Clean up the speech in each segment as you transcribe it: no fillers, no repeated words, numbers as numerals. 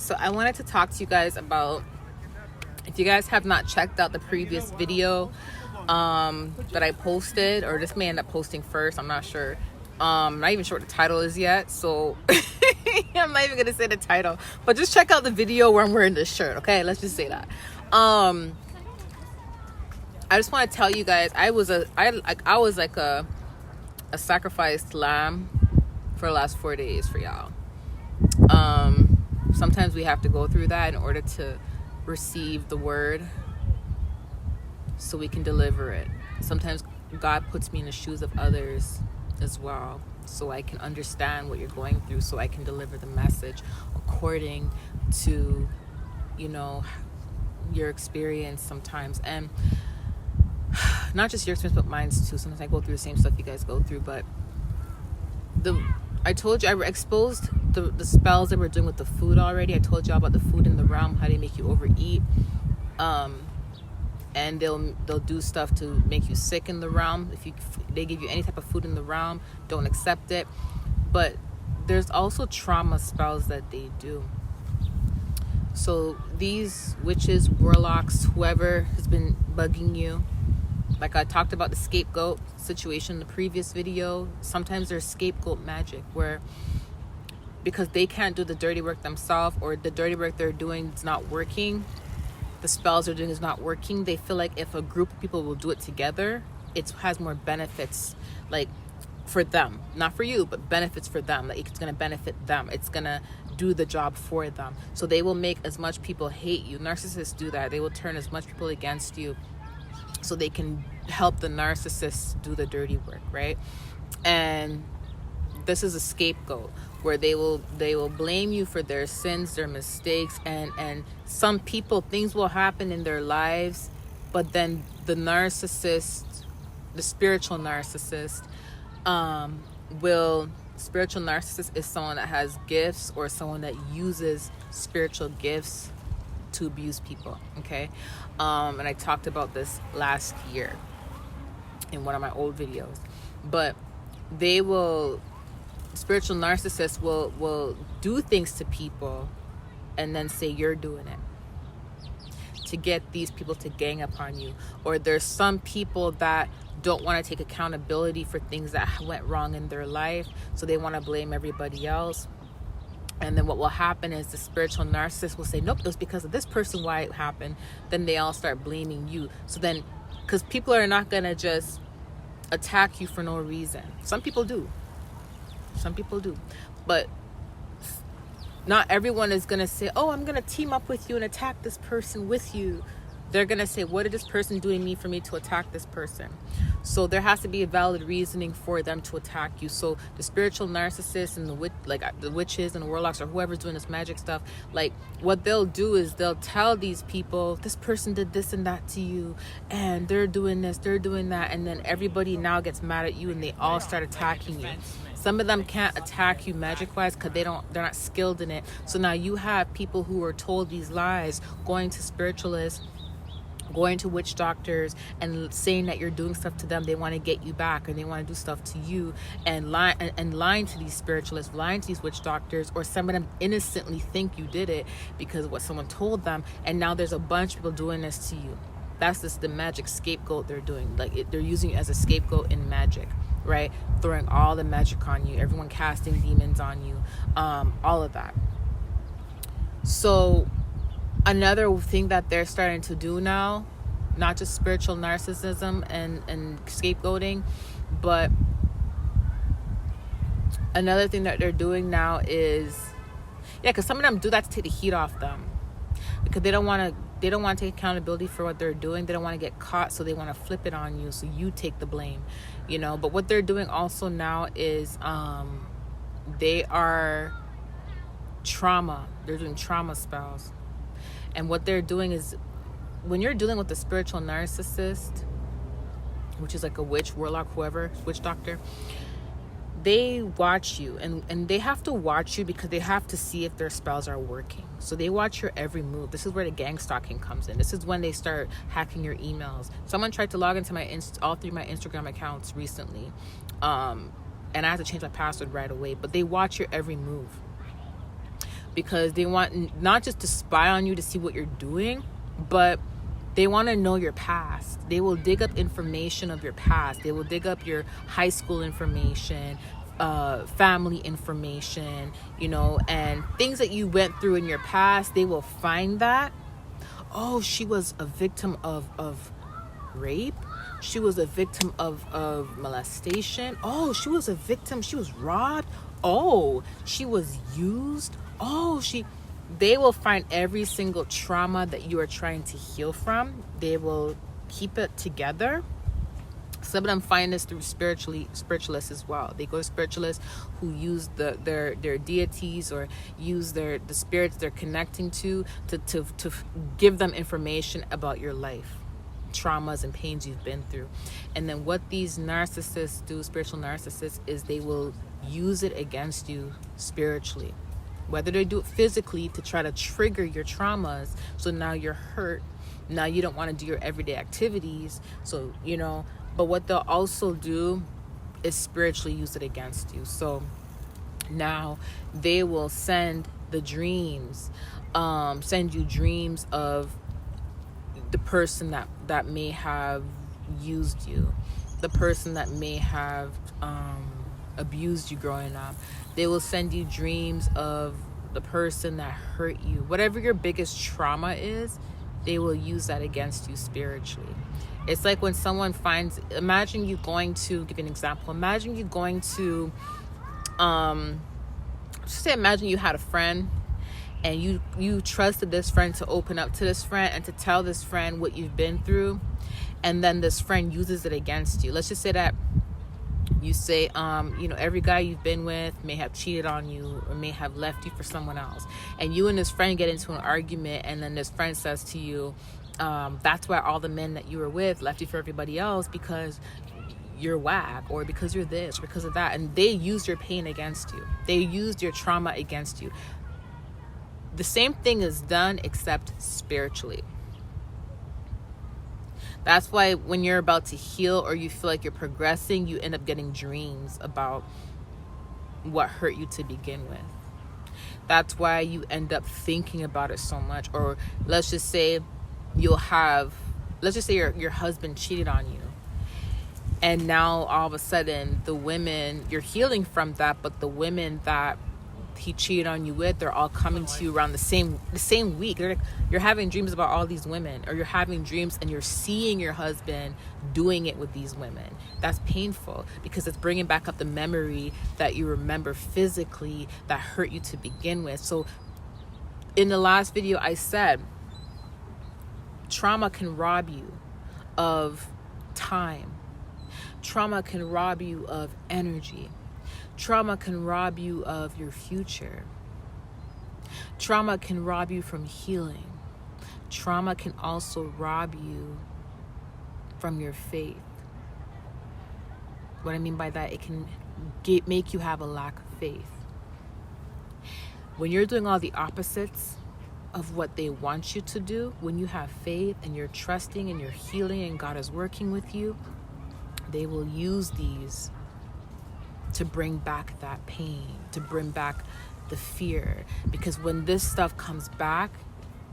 So I wanted to talk to you guys about, if you guys have not checked out the previous video that I posted, or this may end up posting first, I'm not sure. Not even sure what the title is yet, so I'm not even gonna say the title, but just check out the video where I'm wearing this shirt. Okay, let's just say that. I just want to tell you guys, I was like a sacrificed lamb for the last 4 days for y'all. Sometimes we have to go through that in order to receive the word so we can deliver it. Sometimes God puts me in the shoes of others as well, so I can understand what you're going through, so I can deliver the message according to, you know, your experience sometimes. And not just your experience, but mine too. Sometimes I go through the same stuff you guys go through, but I told you, I exposed the spells that we're doing with the food already. I told you all about the food in the realm, how they make you overeat, and they'll do stuff to make you sick in the realm. If they give you any type of food in the realm, don't accept it. But there's also trauma spells that they do. So these witches, warlocks, whoever has been bugging you, like I talked about the scapegoat situation in the previous video, sometimes there's scapegoat magic where, because they can't do the dirty work themselves, or the dirty work they're doing is not working, the spells they're doing is not working, they feel like if a group of people will do it together, it has more benefits, like for them, not for you, but benefits for them. Like it's going to benefit them, it's going to do the job for them. So they will make as much people hate you. Narcissists do that. They will turn as much people against you so they can help the narcissist do the dirty work, right? And this is a scapegoat where they will blame you for their sins, their mistakes, and some people, things will happen in their lives, but then the narcissist, the spiritual narcissist, spiritual narcissist is someone that has gifts, or someone that uses spiritual gifts to abuse people, okay? And I talked about this last year in one of my old videos, but spiritual narcissists will do things to people and then say you're doing it to get these people to gang upon you. Or there's some people that don't want to take accountability for things that went wrong in their life, so they want to blame everybody else. And then what will happen is the spiritual narcissist will say, nope, it was because of this person why it happened. Then they all start blaming you. So then, because people are not going to just attack you for no reason. Some people do, but not everyone is going to say, oh, I'm going to team up with you and attack this person with you. They're going to say, what did this person do to me for me to attack this person? So there has to be a valid reasoning for them to attack you. So the spiritual narcissists and the witches and the warlocks, or whoever's doing this magic stuff, like what they'll do is they'll tell these people, this person did this and that to you, and they're doing this, they're doing that, and then everybody now gets mad at you and they all start attacking you. Some of them can't attack you magic-wise because they're not skilled in it. So now you have people who are told these lies, going to spiritualists, going to witch doctors, and saying that you're doing stuff to them. They want to get you back, and they want to do stuff to you, and lying to these spiritualists, lying to these witch doctors, or some of them innocently think you did it because of what someone told them, and now there's a bunch of people doing this to you. That's just the magic scapegoat they're doing. They're using it as a scapegoat in magic, right? Throwing all the magic on you, everyone casting demons on you, all of that. So another thing that they're starting to do now, not just spiritual narcissism and scapegoating, but another thing that they're doing now is, because some of them do that to take the heat off them, because they don't want to take accountability for what they're doing. They don't want to get caught, so they want to flip it on you, so you take the blame, you know. But what they're doing also now is they are they're doing trauma spells. And what they're doing is, when you're dealing with a spiritual narcissist, which is like a witch, warlock, whoever, witch doctor, they watch you, and they have to watch you because they have to see if their spells are working. So they watch your every move. This is where the gang stalking comes in. This is when they start hacking your emails. Someone tried to log into all three of my Instagram accounts recently, and I had to change my password right away. But they watch your every move. because they want not just to spy on you to see what you're doing, but they want to know your past. They will dig up information of your past. They will dig up your high school information, family information, you know, and things that you went through in your past. They will find that. Oh, she was a victim of rape. She was a victim of molestation. Oh, she was a victim. She was robbed. Oh, she was used. Oh, they will find every single trauma that you are trying to heal from. They will keep it together. Some of them find this through spiritualists as well. They go to spiritualists who use their deities or use the spirits they're connecting to give them information about your life, traumas and pains you've been through. And then what these narcissists do, spiritual narcissists, is they will use it against you spiritually. Whether they do it physically to try to trigger your traumas, so now you're hurt, now you don't want to do your everyday activities, so you know. But what they'll also do is spiritually use it against you. So now they will send the dreams, send you dreams of the person that may have used you, the person that may have abused you growing up. They will send you dreams of the person that hurt you. Whatever your biggest trauma is, they will use that against you spiritually. It's like when someone finds, imagine you going to, give you an example, imagine you going to, imagine you had a friend and you trusted this friend to open up to this friend and to tell this friend what you've been through, and then this friend uses it against you. Let's just say that you say, every guy you've been with may have cheated on you or may have left you for someone else. And you and this friend get into an argument, and then this friend says to you, that's why all the men that you were with left you for everybody else, because you're whack, or because you're this, or because of that. And they used your pain against you. They used your trauma against you. The same thing is done, except spiritually. That's why when you're about to heal or you feel like you're progressing, you end up getting dreams about what hurt you to begin with. That's why you end up thinking about it so much. Or let's just say your husband cheated on you. And now all of a sudden the women, you're healing from that, but the women that he cheated on you with, they're all coming to you around the same week. You're having dreams about all these women, or you're having dreams and you're seeing your husband doing it with these women. That's painful because it's bringing back up the memory that you remember physically that hurt you to begin with. So in the last video I said, trauma can rob you of time. Trauma can rob you of energy. Trauma can rob you of your future. Trauma can rob you from healing. Trauma can also rob you from your faith. What I mean by that, it can make you have a lack of faith. When you're doing all the opposites of what they want you to do, when you have faith and you're trusting and you're healing and God is working with you, they will use these to bring back that pain, to bring back the fear. Because when this stuff comes back,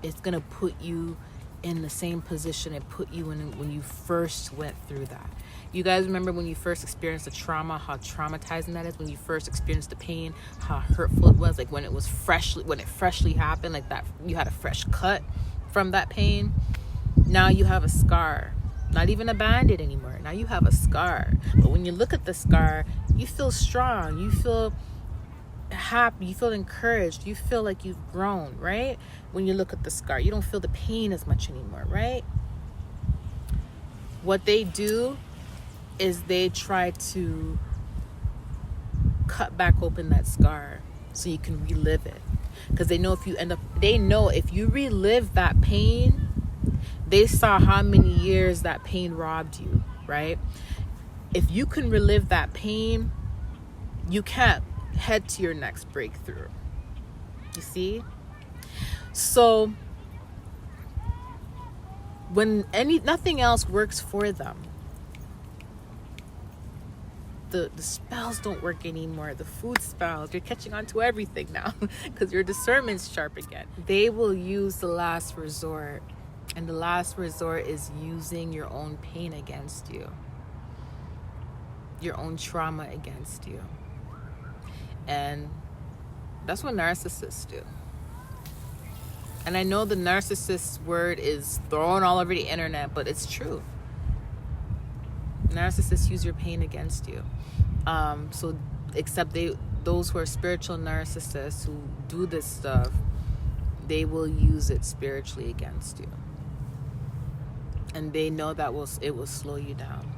it's going to put you in the same position it put you in when you first went through that. You guys remember when you first experienced the trauma, how traumatizing that is? When you first experienced the pain, how hurtful it was? Like when it freshly happened, like that, you had a fresh cut from that pain. Now you have a scar. Not even a band-aid anymore. Now you have a scar. But when you look at the scar, you feel strong. You feel happy. You feel encouraged. You feel like you've grown, right? When you look at the scar, you don't feel the pain as much anymore, right? What they do is they try to cut back open that scar so you can relive it. Because they know if you relive that pain, they saw how many years that pain robbed you, right? If you can relive that pain, you can't head to your next breakthrough. You see? So when nothing else works for them, the spells don't work anymore, the food spells, you're catching on to everything now because your discernment's sharp again. They will use the last resort, and the last resort is using your own pain against you, your own trauma against you. And that's what narcissists do. And I know the narcissist word is thrown all over the internet, but it's true. Narcissists use your pain against you. So except those who are spiritual narcissists who do this stuff, they will use it spiritually against you. And they know that it will slow you down.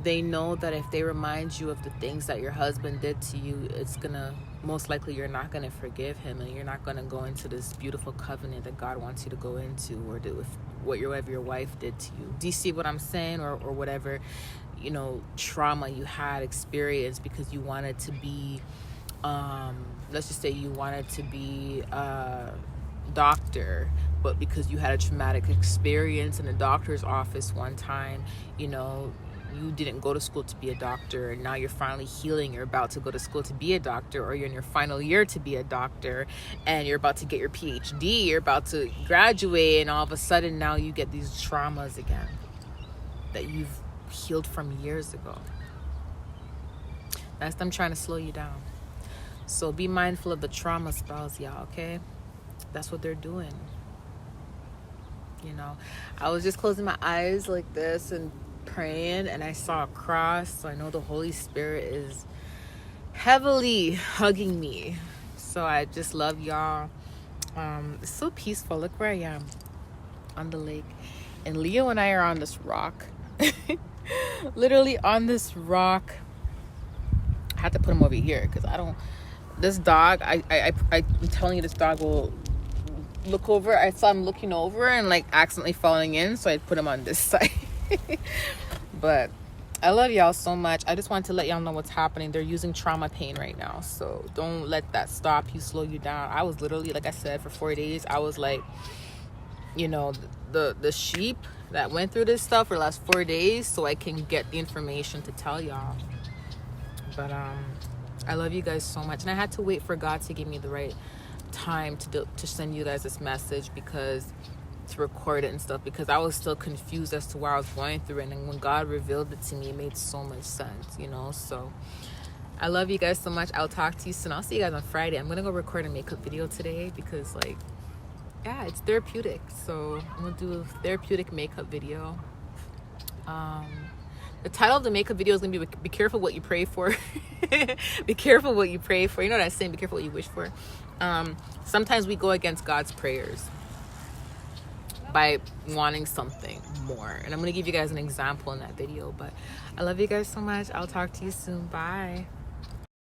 They know that if they remind you of the things that your husband did to you, it's gonna, most likely you're not gonna forgive him, and you're not gonna go into this beautiful covenant that God wants you to go into, or do with whatever your wife did to you. Do you see what I'm saying? Or whatever, trauma you had experienced because you wanted to be, let's just say you wanted to be a doctor, but because you had a traumatic experience in a doctor's office one time, you didn't go to school to be a doctor, and now you're finally healing, you're about to go to school to be a doctor, or you're in your final year to be a doctor, and you're about to get your PhD, you're about to graduate, and all of a sudden now you get these traumas again that you've healed from years ago. That's them trying to slow you down. So be mindful of the trauma spells, y'all, okay? That's what they're doing. I was just closing my eyes like this and praying, and I saw a cross, so I know the Holy Spirit is heavily hugging me. So I just love y'all. It's so peaceful. Look where I am on the lake, and Leo and I are on this rock. Literally on this rock. I had to put him over here because this dog, I'm telling you, this dog will look over. I saw him looking over and accidentally falling in, so I put him on this side. But I love y'all so much. I just wanted to let y'all know what's happening. They're using trauma pain right now, so don't let that stop you, slow you down. I was literally, like I said, for 4 days I was like, the sheep that went through this stuff for the last 4 days, so I can get the information to tell y'all. But I love you guys so much, and I had to wait for God to give me the right time to send you guys this message, to record it and stuff, because I was still confused as to where I was going through, and then when God revealed it to me, it made so much sense, So I love you guys so much. I'll talk to you soon. I'll see you guys on Friday. I'm gonna go record a makeup video today because it's therapeutic, so I'm gonna do a therapeutic makeup video. The title of the makeup video is gonna be careful what you pray for. Be careful what you pray for. You know what I'm saying? Be careful what you wish for. Sometimes we go against God's prayers by wanting something more, and I'm gonna give you guys an example in that video. But I love you guys so much. I'll talk to you soon. Bye.